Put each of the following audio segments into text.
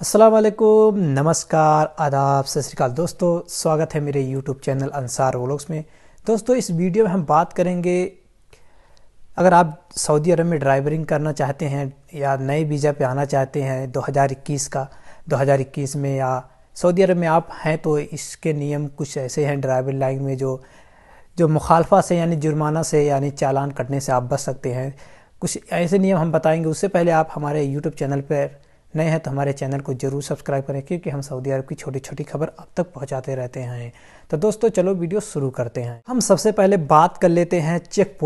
अस्सलाम वालेकुम, नमस्कार, आदाब, सत श्री अकाल दोस्तों। स्वागत है मेरे यूट्यूब चैनल अंसार व्लॉग्स में। दोस्तों, इस वीडियो में हम बात करेंगे, अगर आप सऊदी अरब में ड्राइवरिंग करना चाहते हैं या नए वीज़ा पे आना चाहते हैं 2021 में, या सऊदी अरब में आप हैं, तो इसके नियम कुछ ऐसे हैं ड्राइविंग लाइन में जो जो मुखालफा से यानी जुर्माना से यानी चालान कटने से आप बच सकते हैं। कुछ ऐसे नियम हम बताएंगे। उससे पहले आप हमारे यूट्यूब चैनल पर नए हैं तो हमारे चैनल को जरूर सब्सक्राइब करें, क्योंकि हम सऊदी अरब की छोटी छोटी खबर अब तक पहुंचाते रहते हैं। तो दोस्तों, चलो वीडियो शुरू करते हैं। हम सबसे पहले बात कर लेते हैं चेक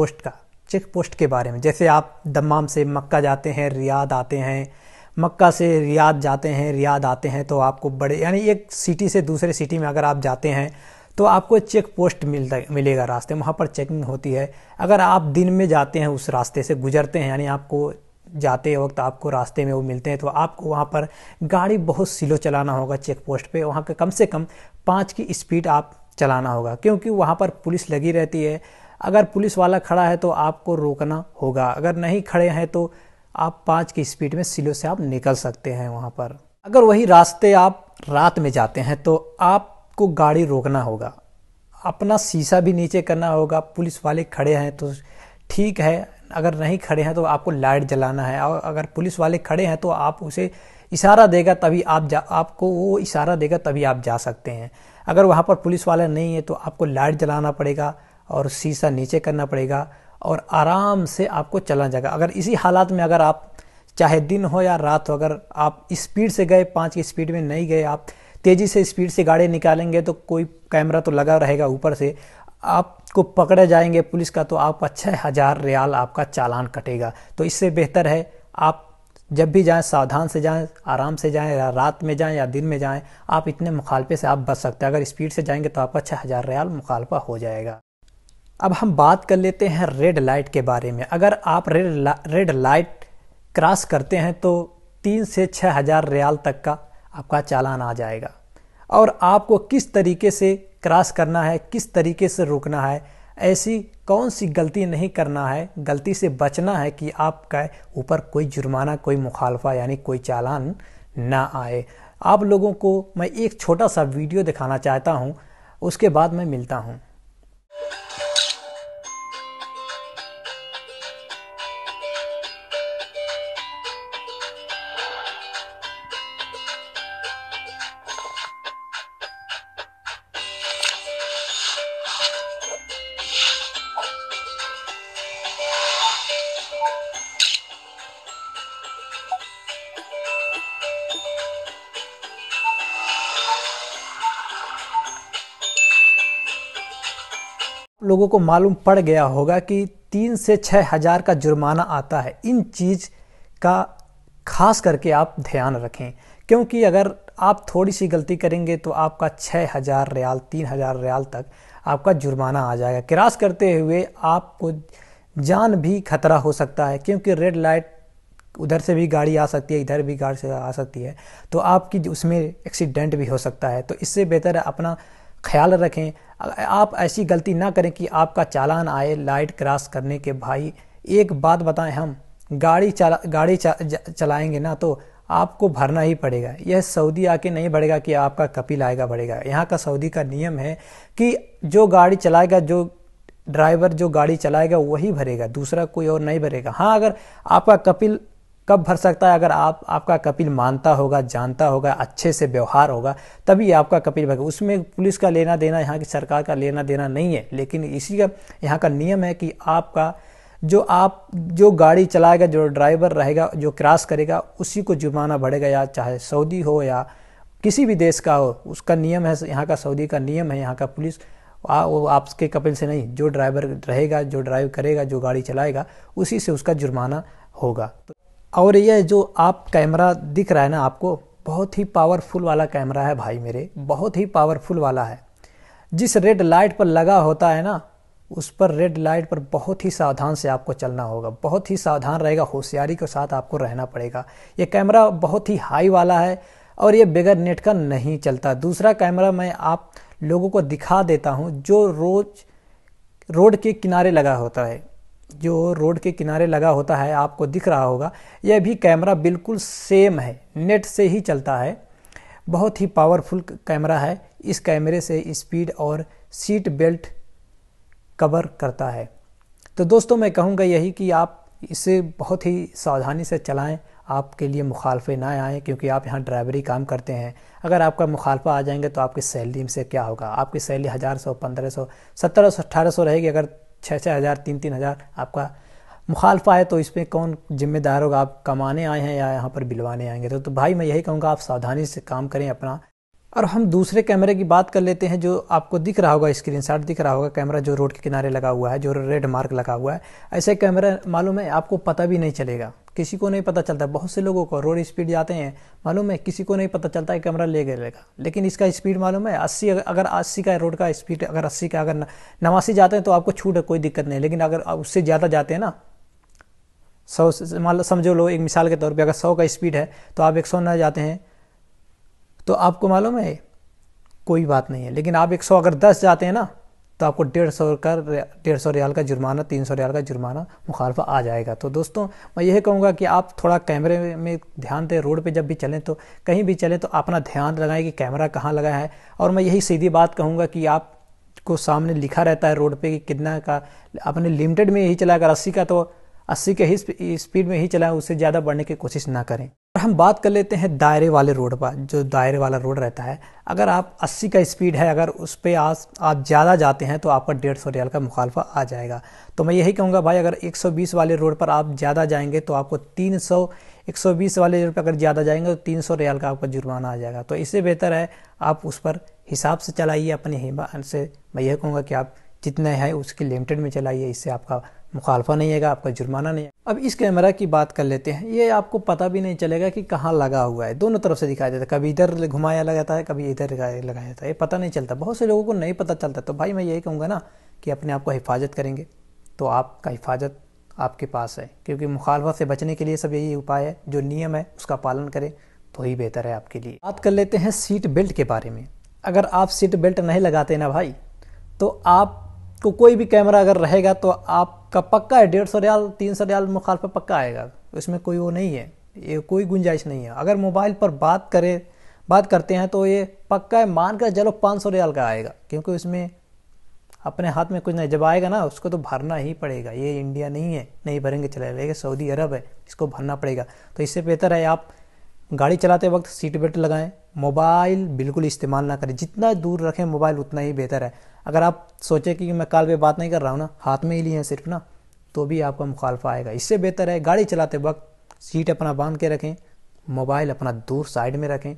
पोस्ट के बारे में। जैसे आप दम्माम से मक्का जाते हैं, रियाद आते हैं, मक्का से रियाद जाते हैं, रियाद आते हैं, तो आपको बड़े यानी एक सिटी से दूसरे सिटी में अगर आप जाते हैं तो आपको चेक पोस्ट मिलेगा रास्ते में। वहाँ पर चेकिंग होती है। अगर आप दिन में जाते हैं, उस रास्ते से गुजरते हैं, यानी आपको जाते वक्त आपको रास्ते में वो मिलते हैं, तो आपको वहाँ पर गाड़ी बहुत स्लो चलाना होगा। चेक पोस्ट पे वहाँ का कम से कम 5 की स्पीड आप चलाना होगा, क्योंकि वहाँ पर पुलिस लगी रहती है। अगर पुलिस वाला खड़ा है तो आपको रोकना होगा, अगर नहीं खड़े हैं तो आप 5 की स्पीड में स्लो से आप निकल सकते हैं वहाँ पर। अगर वही रास्ते आप रात में जाते हैं तो आपको गाड़ी रोकना होगा, अपना शीशा भी नीचे करना होगा। पुलिस वाले खड़े हैं तो ठीक है, अगर नहीं खड़े हैं तो आपको लाइट जलाना है, और अगर पुलिस वाले खड़े हैं तो आप उसे इशारा देगा तभी आपको वो इशारा देगा तभी आप जा सकते हैं। अगर वहाँ पर पुलिस वाला नहीं है तो आपको लाइट जलाना पड़ेगा और शीशा नीचे करना पड़ेगा, और आराम से आपको चलना जाएगा। अगर इसी हालात में अगर आप चाहे दिन हो या रात हो, अगर आप स्पीड से गए, 5 की स्पीड में नहीं गए, आप तेज़ी से स्पीड से गाड़ी निकालेंगे तो कोई कैमरा तो लगा रहेगा ऊपर से, आपको पकड़े जाएंगे पुलिस का, तो आपका 6000 रियाल आपका चालान कटेगा। तो इससे बेहतर है आप जब भी जाएं सावधान से जाएं, आराम से जाएं, या रात में जाएं या दिन में जाएं, आप इतने मुखालफे से आप बच सकते हैं। अगर स्पीड से जाएंगे तो आपका 6000 रियाल मुखालफा हो जाएगा। अब हम बात कर लेते हैं रेड लाइट के बारे में। अगर आप रेड लाइट क्रॉस करते हैं तो 3 से 6000 रियाल तक का आपका चालान आ जाएगा। और आपको किस तरीके से क्रॉस करना है, किस तरीके से रोकना है, ऐसी कौन सी गलती नहीं करना है, गलती से बचना है कि आपका ऊपर कोई जुर्माना, कोई मुखालफा यानी कोई चालान ना आए। आप लोगों को मैं एक छोटा सा वीडियो दिखाना चाहता हूं, उसके बाद मैं मिलता हूं। लोगों को मालूम पड़ गया होगा कि 3 से 6000 का जुर्माना आता है। इन चीज़ का खास करके आप ध्यान रखें, क्योंकि अगर आप थोड़ी सी गलती करेंगे तो आपका 6000 रियाल, 3000 रियाल तक आपका जुर्माना आ जाएगा। क्रॉस करते हुए आपको जान भी खतरा हो सकता है, क्योंकि रेड लाइट उधर से भी गाड़ी आ सकती है, इधर भी गाड़ी से आ सकती है, तो आपकी उसमें एक्सीडेंट भी हो सकता है। तो इससे बेहतर है अपना ख्याल रखें। आप ऐसी गलती ना करें कि आपका चालान आए लाइट क्रॉस करने के। भाई एक बात बताएं, हम गाड़ी चलाएंगे ना तो आपको भरना ही पड़ेगा। यह सऊदी आके नहीं बढ़ेगा कि आपका कपिल आएगा बढ़ेगा। यहाँ का सऊदी का नियम है कि जो गाड़ी चलाएगा, जो ड्राइवर जो गाड़ी चलाएगा वही भरेगा, दूसरा कोई और नहीं भरेगा। हाँ, अगर आपका कपिल कब भर सकता है, अगर आपका कपिल मानता होगा, जानता होगा, अच्छे से व्यवहार होगा, तभी आपका कपिल भरेगा। उसमें पुलिस का लेना देना, यहाँ की सरकार का लेना देना नहीं है। लेकिन इसी का यहाँ का नियम है कि आपका जो गाड़ी चलाएगा, जो ड्राइवर रहेगा, जो क्रॉस करेगा, उसी को जुर्माना बढ़ेगा, या चाहे सऊदी हो या किसी भी देश का हो, उसका नियम है। यहाँ का सऊदी का नियम है। यहाँ का पुलिस वो आपके कपिल से नहीं, जो ड्राइवर रहेगा, जो ड्राइव करेगा, जो गाड़ी चलाएगा, उसी से उसका जुर्माना होगा। और यह जो आप कैमरा दिख रहा है ना आपको, बहुत ही पावरफुल वाला कैमरा है भाई मेरे, बहुत ही पावरफुल वाला है। जिस रेड लाइट पर लगा होता है ना, उस पर रेड लाइट पर बहुत ही सावधान से आपको चलना होगा, बहुत ही सावधान रहेगा, होशियारी के साथ आपको रहना पड़ेगा। ये कैमरा बहुत ही हाई वाला है और ये बगैर नेट का नहीं चलता। दूसरा कैमरा मैं आप लोगों को दिखा देता हूँ, जो रोड के किनारे लगा होता है। जो रोड के किनारे लगा होता है आपको दिख रहा होगा, यह भी कैमरा बिल्कुल सेम है, नेट से ही चलता है। बहुत ही पावरफुल कैमरा है। इस कैमरे से स्पीड और सीट बेल्ट कवर करता है। तो दोस्तों मैं कहूँगा यही कि आप इसे बहुत ही सावधानी से चलाएं, आपके लिए मुखालफे ना आए, क्योंकि आप यहाँ ड्राइवरी काम करते हैं। अगर आपका मुखालफा आ जाएंगे तो आपकी सैलरी से क्या होगा? आपकी सैलरी 1000, 1500, 1700, 1800 रहेगी। अगर 6-6 हज़ार, 3-3 हज़ार आपका मुखालफा है तो इसमें कौन जिम्मेदार होगा? आप कमाने आए हैं या यहाँ पर बिलवाने आएंगे? तो भाई मैं यही कहूँगा आप सावधानी से काम करें अपना। और हम दूसरे कैमरे की बात कर लेते हैं, जो आपको दिख रहा होगा, स्क्रीनशॉट दिख रहा होगा, कैमरा जो रोड के किनारे लगा हुआ है, जो रेड मार्क लगा हुआ है। ऐसे कैमरा मालूम है आपको पता भी नहीं चलेगा, किसी को नहीं पता चलता। बहुत से लोगों को रोड स्पीड जाते हैं मालूम है, किसी को नहीं पता चलता है कैमरा ले गएगा, लेकिन इसका स्पीड मालूम है 80। अगर 80 का रोड का स्पीड, अगर 80 का, अगर 89 जाते हैं तो आपको छूट है, कोई दिक्कत नहीं। लेकिन अगर उससे ज़्यादा जाते हैं ना, 100 मान लो, समझो लो एक मिसाल के तौर पे, अगर 100 का स्पीड है तो आप 100 ना जाते हैं तो आपको मालूम है कोई बात नहीं है। लेकिन आप 100 अगर 10 जाते हैं ना तो आपको 150 रियाल का जुर्माना, 300 रियाल का जुर्माना मुखालफा आ जाएगा। तो दोस्तों मैं यही कहूँगा कि आप थोड़ा कैमरे में ध्यान दें। रोड पे जब भी चलें तो कहीं भी चलें तो अपना ध्यान लगाएं कि कैमरा कहाँ लगा है। और मैं यही सीधी बात कहूँगा कि आपको सामने लिखा रहता है रोड पे कि कितना का, अपने लिमिटेड में ही चलाएं। अगर 80 का तो 80 के ही स्पीड में ही चलाएं, उससे ज़्यादा बढ़ने की कोशिश ना करें। हम बात कर लेते हैं दायरे वाले रोड पर। जो दायरे वाला रोड रहता है, अगर आप 80 का स्पीड है, अगर उस पर आप ज़्यादा जाते हैं तो आपका 150 रियाल का मुखालफा आ जाएगा। तो मैं यही कहूँगा भाई, अगर 120 वाले रोड पर आप ज़्यादा जाएंगे तो आपको 300, 120 वाले रोड पर अगर ज़्यादा जाएंगे तो 300 रियाल का आपका जुर्माना आ जाएगा। तो इससे बेहतर है आप उस पर हिसाब से चलाइए अपने हिम्मत से। मैं यह कहूँगा कि आप जितना है उसकी लिमिटेड में चलाइए, इससे आपका मुखालफा नहीं आएगा, आपका जुर्माना नहीं है। अब इस कैमरा की बात कर लेते हैं। ये आपको पता भी नहीं चलेगा कि कहाँ लगा हुआ है, दोनों तरफ से दिखाई देता है। कभी इधर घुमाया लगा जाता है, कभी इधर लगाया जाता है, ये पता नहीं चलता। बहुत से लोगों को नहीं पता चलता। तो भाई मैं यही कहूँगा ना कि अपने आप को हिफाजत करेंगे तो आपका हिफाजत आपके पास है, क्योंकि मुखालफा से बचने के लिए सब यही उपाय है। जो नियम है उसका पालन करें तो ही बेहतर है आपके लिए। बात कर लेते हैं सीट बेल्ट के बारे में। अगर आप सीट बेल्ट नहीं लगाते ना भाई, तो आपको कोई भी कैमरा अगर रहेगा तो आपका पक्का है 150 रियाल, 300 रियाल मुखालफा पक्का आएगा। इसमें कोई वो नहीं है, ये कोई गुंजाइश नहीं है। अगर मोबाइल पर बात करते हैं तो ये पक्का है, मान कर चलो 500 रियाल का आएगा, क्योंकि उसमें अपने हाथ में कुछ नहीं। जब आएगा ना उसको तो भरना ही पड़ेगा। ये इंडिया नहीं है, नहीं भरेंगे चलेगा, ये सऊदी अरब है, इसको भरना पड़ेगा। तो इससे बेहतर है आप गाड़ी चलाते वक्त सीट बेल्ट लगाएं, मोबाइल बिल्कुल इस्तेमाल ना करें। जितना दूर रखें मोबाइल उतना ही बेहतर है। अगर आप सोचें कि मैं कॉल पे बात नहीं कर रहा हूँ ना, हाथ में ही लिए हैं सिर्फ ना, तो भी आपका मुखालफा आएगा। इससे बेहतर है गाड़ी चलाते वक्त सीट अपना बांध के रखें, मोबाइल अपना दूर साइड में रखें,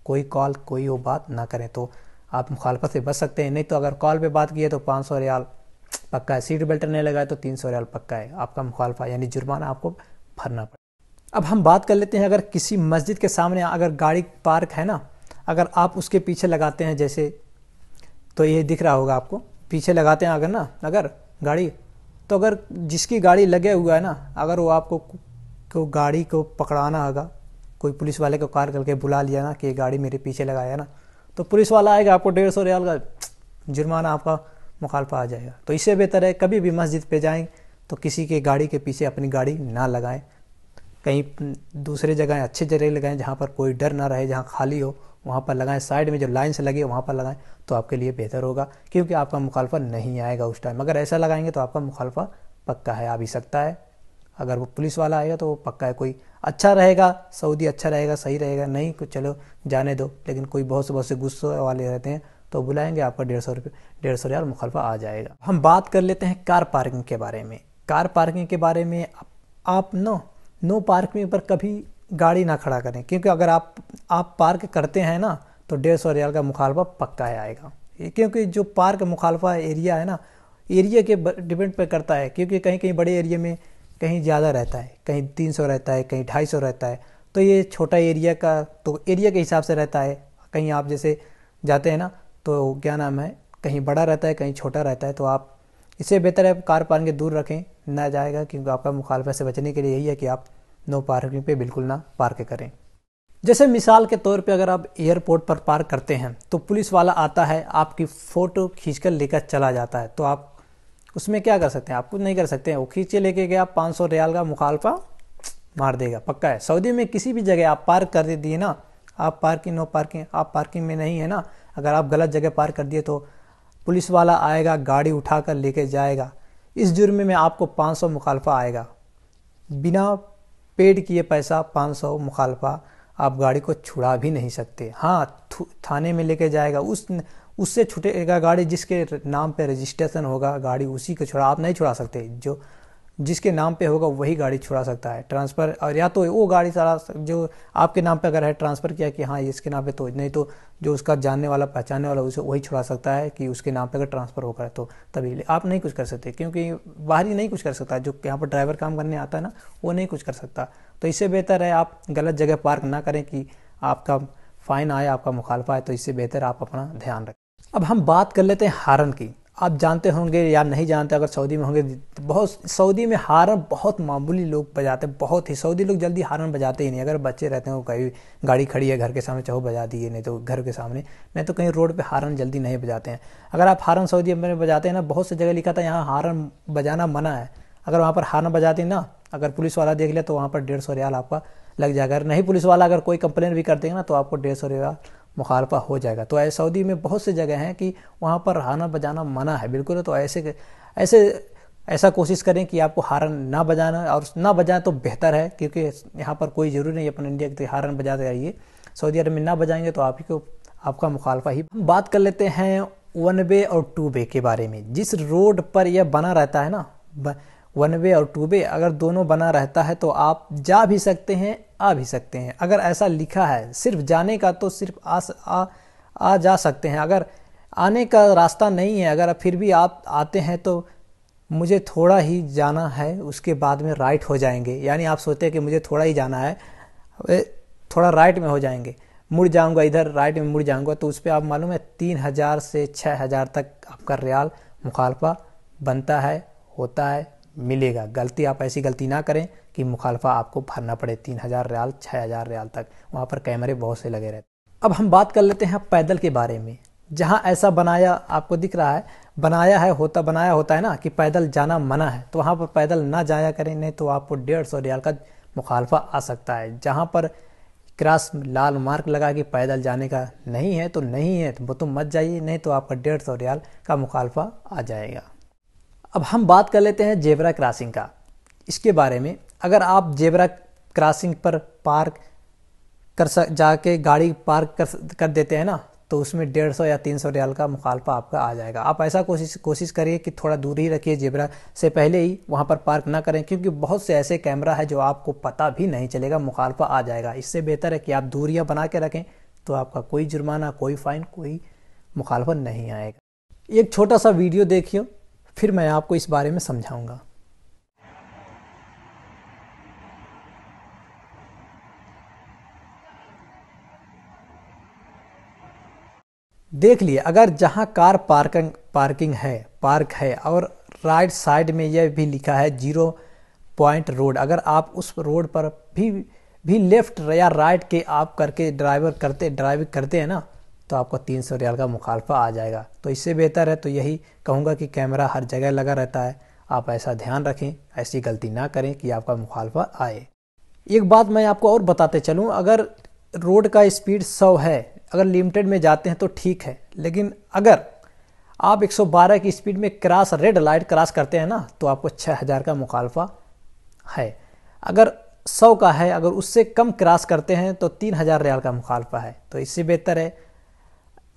कोई कॉल कोई वो बात ना करें, तो आप मुखालफत से बच सकते हैं। नहीं तो अगर कॉल पे बात की है तो 500 रियाल पक्का है, सीट बेल्ट नहीं लगाए तो 300 रियाल पक्का है आपका मुखालफा, यानी जुर्माना आपको भरना पड़ेगा। अब हम बात कर लेते हैं, अगर किसी मस्जिद के सामने अगर गाड़ी पार्क है ना, अगर आप उसके पीछे लगाते हैं, जैसे तो ये दिख रहा होगा आपको, पीछे लगाते हैं अगर गाड़ी, तो अगर जिसकी गाड़ी लगे हुआ है ना, अगर वो आपको गाड़ी को पकड़ाना होगा, कोई पुलिस वाले को कार करके बुला लिया ना कि ये गाड़ी मेरे पीछे लगाया ना, तो पुलिस वाला आएगा, आपको 150 रियाल का जुर्माना, आपका मुखालफा आ जाएगा। तो इससे बेहतर है कभी भी मस्जिद पे जाएं तो किसी के गाड़ी के पीछे अपनी गाड़ी ना लगाएं। कहीं दूसरे जगह अच्छे जगह लगाएं जहाँ पर कोई डर ना रहे, जहाँ खाली हो वहाँ पर लगाएं, साइड में जो लाइन से लगे वहाँ पर लगाएं, तो आपके लिए बेहतर होगा, क्योंकि आपका मुखालफा नहीं आएगा उस टाइम। अगर ऐसा लगाएंगे तो आपका मुखालफा पक्का है, आ भी सकता है। अगर वो पुलिस वाला आएगा तो वो पक्का है, कोई अच्छा रहेगा, सऊदी अच्छा रहेगा, सही रहेगा, नहीं कुछ चलो जाने दो। लेकिन कोई बहुत से गुस्से वाले रहते हैं तो बुलाएंगे, आपका 150 रियाल मुखालफा आ जाएगा। हम बात कर लेते हैं कार पार्किंग के बारे में। कार पार्किंग के बारे में आप नो पार्किंग पर कभी गाड़ी ना खड़ा करें, क्योंकि अगर आप पार्क करते हैं ना तो 150 रियाल का मुखालफा पक्का आएगा। क्योंकि जो पार्क मुखालफा एरिया है ना, एरिया के डिपेंड पे करता है, क्योंकि कहीं कहीं बड़े एरिया में कहीं ज़्यादा रहता है, कहीं 300 रहता है, कहीं 250 रहता है। तो ये छोटा एरिया का तो एरिया के हिसाब से रहता है। कहीं आप जैसे जाते हैं ना तो क्या नाम है, कहीं बड़ा रहता है, कहीं छोटा रहता है। तो आप इससे बेहतर है कार पार्किंग के दूर रखें ना जाएगा, क्योंकि आपका मुखालफे से बचने के लिए यही है कि आप नो पार्किंग पे बिल्कुल ना पार्क करें। जैसे मिसाल के तौर पे अगर आप एयरपोर्ट पर पार्क करते हैं तो पुलिस वाला आता है, आपकी फ़ोटो खींचकर लेकर चला जाता है, तो आप उसमें क्या कर सकते हैं, आप कुछ नहीं कर सकते हैं। वो खींच के लेके गया, 500 रियाल का मुखालफा मार देगा, पक्का है। सऊदी में किसी भी जगह आप पार्क कर दिए ना, आप पार्किंग नो पार्किंग, आप पार्किंग में नहीं है ना, अगर आप गलत जगह पार्क कर दिए तो पुलिस वाला आएगा, गाड़ी उठा कर लेके जाएगा। इस जुर्म में आपको 500 मुखालफा आएगा, बिना पेड किए पैसा 500 मुखालफा। आप गाड़ी को छुड़ा भी नहीं सकते। हाँ, थाने में लेके जाएगा, उससे छुटेगा गाड़ी, जिसके नाम पे रजिस्ट्रेशन होगा गाड़ी उसी को छुड़ा, आप नहीं छुड़ा सकते। जो जिसके नाम पे होगा वही गाड़ी छुड़ा सकता है ट्रांसफ़र, और या तो वो गाड़ी सारा जो आपके नाम पे अगर है ट्रांसफ़र किया कि हाँ इसके नाम पे, तो नहीं तो जो उसका जानने वाला पहचानने वाला उसे वही छुड़ा सकता है कि उसके नाम पे अगर ट्रांसफ़र होगा तो तभी। आप नहीं कुछ कर सकते, क्योंकि बाहरी नहीं कुछ कर सकता, जो यहाँ पर ड्राइवर काम करने आता है ना वो नहीं कुछ कर सकता। तो इससे बेहतर है आप गलत जगह पार्क ना करें कि आपका फ़ाइन आए, आपका मुखालफा है। तो इससे बेहतर आप अपना ध्यान रखें। अब हम बात कर लेते हैं हारन की। आप जानते होंगे या नहीं जानते, अगर सऊदी में होंगे, बहुत सऊदी में हारन बहुत मामूली लोग बजाते हैं, बहुत ही। सऊदी लोग जल्दी हारन बजाते ही नहीं। अगर बच्चे रहते हैं, वो कहीं गाड़ी खड़ी है घर के सामने, चाहो बजा दिए, नहीं तो घर के सामने, नहीं तो कहीं रोड पे हारन जल्दी नहीं बजाते हैं। अगर आप हारन सऊदी में बजाते हैं ना, बहुत सी जगह लिखा था यहाँ हारन बजाना मना है। अगर वहाँ पर हारन बजाते ना, अगर पुलिस वाला देख लिया तो वहाँ पर 150 रियाल आपका लग जाएगा। अगर नहीं पुलिस वाला अगर कोई कंप्लेन भी कर देगा ना, तो आपको 150 रियाल मुखालफा हो जाएगा। तो ऐसे सऊदी में बहुत सी जगह हैं कि वहाँ पर हारन बजाना मना है बिल्कुल। तो ऐसा कोशिश करें कि आपको हारन ना बजाना, और ना बजाएं तो बेहतर है, क्योंकि यहाँ पर कोई ज़रूरी नहीं अपन इंडिया के हारन बजाते रहिए। सऊदी अरब में ना बजाएंगे तो आपका मुखालफा ही। बात कर लेते हैं 1 वे और 2 वे के बारे में। जिस रोड पर यह बना रहता है ना, 1 वे और 2 वे, अगर दोनों बना रहता है तो आप जा भी सकते हैं, आ भी सकते हैं। अगर ऐसा लिखा है सिर्फ जाने का, तो सिर्फ आ जा सकते हैं। अगर आने का रास्ता नहीं है, अगर फिर भी आप आते हैं तो मुझे थोड़ा ही जाना है, उसके बाद में राइट हो जाएंगे। यानी आप सोचते हैं कि मुझे थोड़ा ही जाना है, थोड़ा राइट में हो जाएंगे, मुड़ जाऊंगा, इधर राइट में मुड़ जाऊंगा, तो उस पर आप मालूम है 3000 से 6000 तक आपका रियाल मुखालफा बनता है, होता है, मिलेगा। गलती आप ऐसी गलती ना करें कि मुखालफा आपको भरना पड़े 3000 रियाल 6000 रियाल तक। वहाँ पर कैमरे बहुत से लगे रहते हैं। अब हम बात कर लेते हैं पैदल के बारे में। जहाँ ऐसा बनाया आपको दिख रहा है, बनाया होता है ना कि पैदल जाना मना है, तो वहाँ पर पैदल ना जाया करें, नहीं तो आपको 150 रियाल का मुखालफा आ सकता है। जहाँ पर क्रॉस लाल मार्क लगा कि पैदल जाने का नहीं है तो नहीं है, तो वो तो मत जाइए, नहीं तो आपका 150 रियाल का मुखालफा आ जाएगा। अब हम बात कर लेते हैं जेब्रा क्रॉसिंग का। इसके बारे में, अगर आप जेब्रा क्रॉसिंग पर पार्क जाके गाड़ी पार्क कर देते हैं ना, तो उसमें 150 या 300 रियाल का मुखालफा आपका आ जाएगा। आप ऐसा कोशिश करिए कि थोड़ा दूर ही रखिए जेब्रा से, पहले ही वहाँ पर पार्क ना करें, क्योंकि बहुत से ऐसे कैमरा है जो आपको पता भी नहीं चलेगा, मुखालफा आ जाएगा। इससे बेहतर है कि आप दूरियाँ बना के रखें, तो आपका कोई जुर्माना, कोई फ़ाइन, कोई मुखालफा नहीं आएगा। एक छोटा सा वीडियो देखिए, फिर मैं आपको इस बारे में समझाऊंगा। देख लिए, अगर जहां कार पार्क है और राइट साइड में यह भी लिखा है 0 पॉइंट रोड, अगर आप उस रोड पर भी लेफ्ट या राइट के आप करके ड्राइविंग करते हैं ना, तो आपको 300 रियाल का मुखालफा आ जाएगा। तो इससे बेहतर है, तो यही कहूँगा कि कैमरा हर जगह लगा रहता है, आप ऐसा ध्यान रखें, ऐसी गलती ना करें कि आपका मुखालफा आए। एक बात मैं आपको और बताते चलूँ, अगर रोड का स्पीड 100 है, अगर लिमिटेड में जाते हैं तो ठीक है, लेकिन अगर आप 112 की स्पीड में रेड लाइट क्रॉस करते हैं ना, तो आपको 6000 का मुखालफा है। अगर 100 का है, अगर उससे कम क्रॉस करते हैं तो 3000 रियाल का मुखालफा है। तो इससे बेहतर है,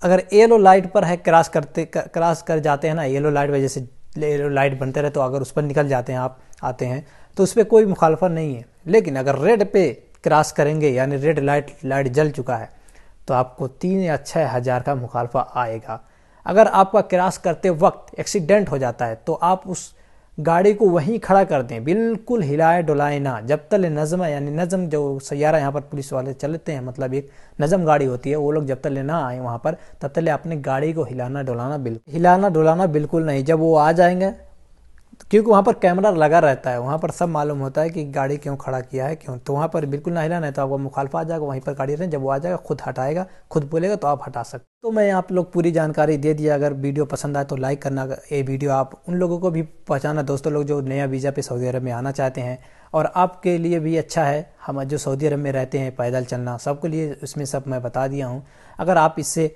अगर येलो लाइट पर है क्रॉस कर जाते हैं ना, येलो लाइट वजह से येलो लाइट बनते रहे, तो अगर उस पर निकल जाते हैं आप आते हैं तो उस पर कोई मुखालफा नहीं है। लेकिन अगर रेड पे क्रॉस करेंगे, यानी रेड लाइट जल चुका है, तो आपको 3 या 6000 का मुखालफा आएगा। अगर आपका क्रॉस करते वक्त एक्सीडेंट हो जाता है, तो आप उस गाड़ी को वहीं खड़ा कर दें, बिल्कुल हिलाए डुलाए ना, जब तक नज़म, यानी नज़म जो सैयारा यहाँ पर पुलिस वाले चलते हैं, मतलब एक नज़म गाड़ी होती है, वो लोग जब तक ना आए वहाँ पर, तब तक अपने गाड़ी को हिलाना डुलाना बिल्कुल नहीं। जब वो आ जाएंगे क्योंकि वहाँ पर कैमरा लगा रहता है, वहाँ पर सब मालूम होता है कि गाड़ी क्यों खड़ा किया है, क्यों। तो वहाँ पर बिल्कुल ना हिलाना है, तो आपको मुखालफा आ जाएगा, वहीं पर गाड़ी रहें, जब वो आ जाएगा खुद हटाएगा, खुद बोलेगा तो आप हटा सकते। तो मैं आप लोग पूरी जानकारी दे दिया। अगर वीडियो पसंद आए तो लाइक करना। ये वीडियो आप उन लोगों को भी पहुँचाना, दोस्तों लोग जो नया वीज़ा पे सऊदी अरब में आना चाहते हैं, और आपके लिए भी अच्छा है। हम जो सऊदी अरब में रहते हैं, पैदल चलना सबके लिए उसमें सब मैं बता दिया हूँ। अगर आप इससे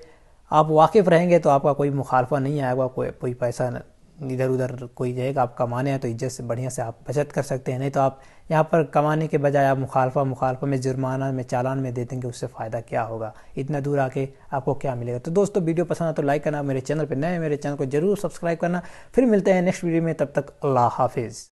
आप वाकिफ़ रहेंगे तो आपका कोई मुखालफा नहीं आएगा, कोई पैसा इधर उधर कोई जाएगा। आप कमाने हैं तो इज्जत से बढ़िया से आप बचत कर सकते हैं। नहीं तो आप यहाँ पर कमाने के बजाय आप मुखालफा में जुर्माना में चालान में दे देंगे, उससे फ़ायदा क्या होगा? इतना दूर आके आपको क्या मिलेगा? तो दोस्तों वीडियो पसंद आए तो लाइक करना, मेरे चैनल पर नए मेरे चैनल को जरूर सब्सक्राइब करना। फिर मिलते हैं नेक्स्ट वीडियो में, तब तक अल्लाह हाफिज़।